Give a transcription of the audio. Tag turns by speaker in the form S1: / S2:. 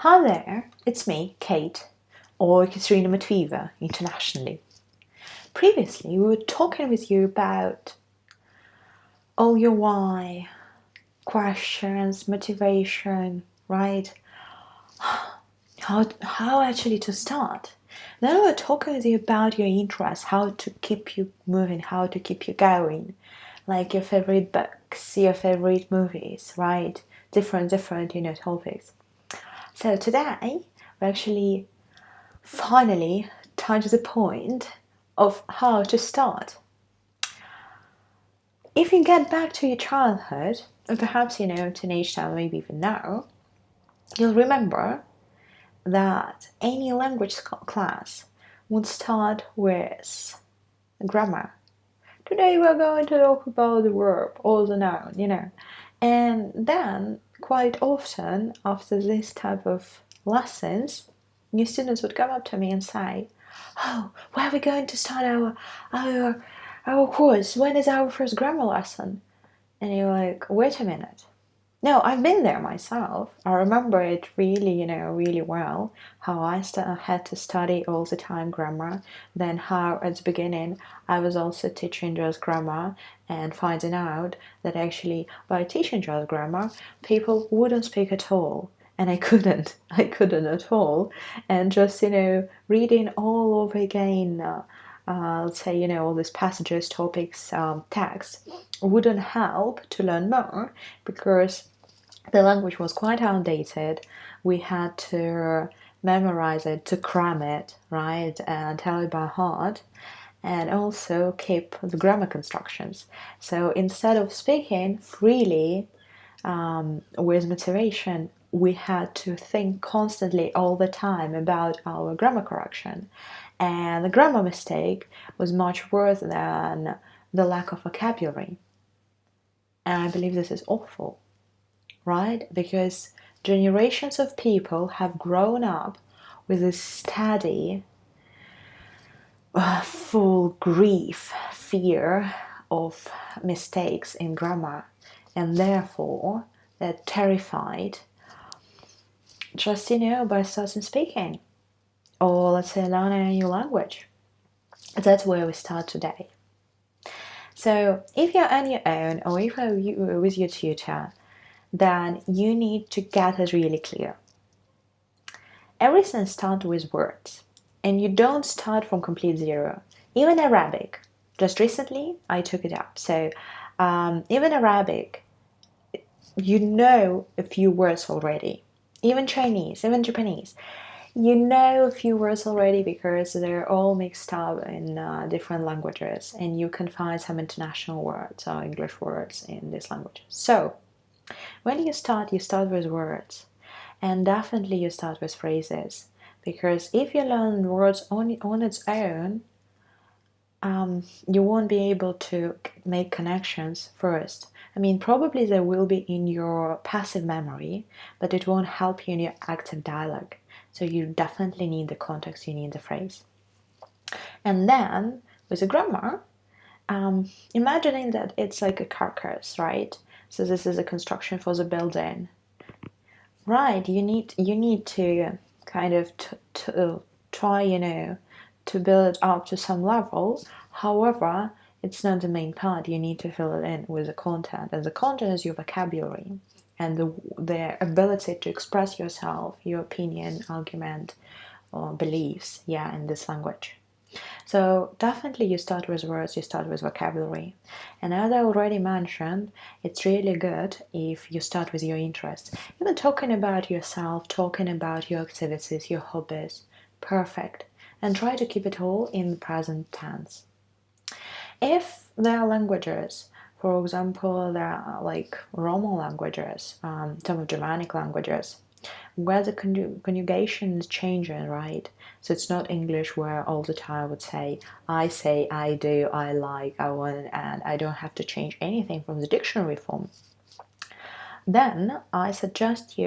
S1: Hi there, it's me, Kate, or Katrina Matviva internationally. Previously, we were talking with you about all your why, questions, motivation, right? How actually to start. Then we were talking with you about your interests, how to keep you moving, how to keep you going, like your favorite books, your favorite movies, right? Different, topics. So today, we actually finally touch the point of how to start. If you get back to your childhood, or perhaps teenage time, maybe even now, you'll remember that any language class would start with grammar. Today we're going to talk about the verb or the noun, and then quite often after this type of lessons, new students would come up to me and say, "Oh, where are we going to start our course? When is our first grammar lesson?" And you're like, "Wait a minute. No, I've been there myself. I remember it really, really well, how I had to study all the time grammar, then how at the beginning I was also teaching just grammar and finding out that actually by teaching just grammar, people wouldn't speak at all. And I couldn't at all. And just, reading all over again, let's say, all these passages, topics, text wouldn't help to learn more because the language was quite outdated. We had to memorize it, to cram it, right, and tell it by heart, and also keep the grammar constructions. So instead of speaking freely with motivation, we had to think constantly all the time about our grammar correction. And the grammar mistake was much worse than the lack of vocabulary. And I believe this is awful, right? Because generations of people have grown up with this steady, full grief, fear of mistakes in grammar, and therefore they're terrified just, by starting speaking or let's say learning a new language. That's where we start today. So if you're on your own or if you're with your tutor, then you need to get it really clear. Everything starts with words, and you don't start from complete zero. Even Arabic, just recently I took it up. So even Arabic, you know a few words already. Even Chinese, even Japanese, you know a few words already because they're all mixed up in different languages, and you can find some international words or English words in these languages. So when you start with words, and definitely you start with phrases, because if you learn words on its own, you won't be able to make connections first. I mean, probably they will be in your passive memory, but it won't help you in your active dialogue. So you definitely need the context, you need the phrase. And then with the grammar, imagining that it's like a carcass, right? So this is a construction for the building. Right, you need to kind of try, to build it up to some level. However, it's not the main part. You need to fill it in with the content, and the content is your vocabulary and the ability to express yourself, your opinion, argument, or beliefs, in this language. So definitely you start with words, you start with vocabulary. And as I already mentioned, it's really good if you start with your interests. Even talking about yourself, talking about your activities, your hobbies, perfect. And try to keep it all in the present tense. If there are languages, for example, there are like Roman languages, some of Germanic languages, where the conjugation is changing, right? So it's not English where all the time I would say, I do, I like, I want, and I don't have to change anything from the dictionary form. Then I suggest you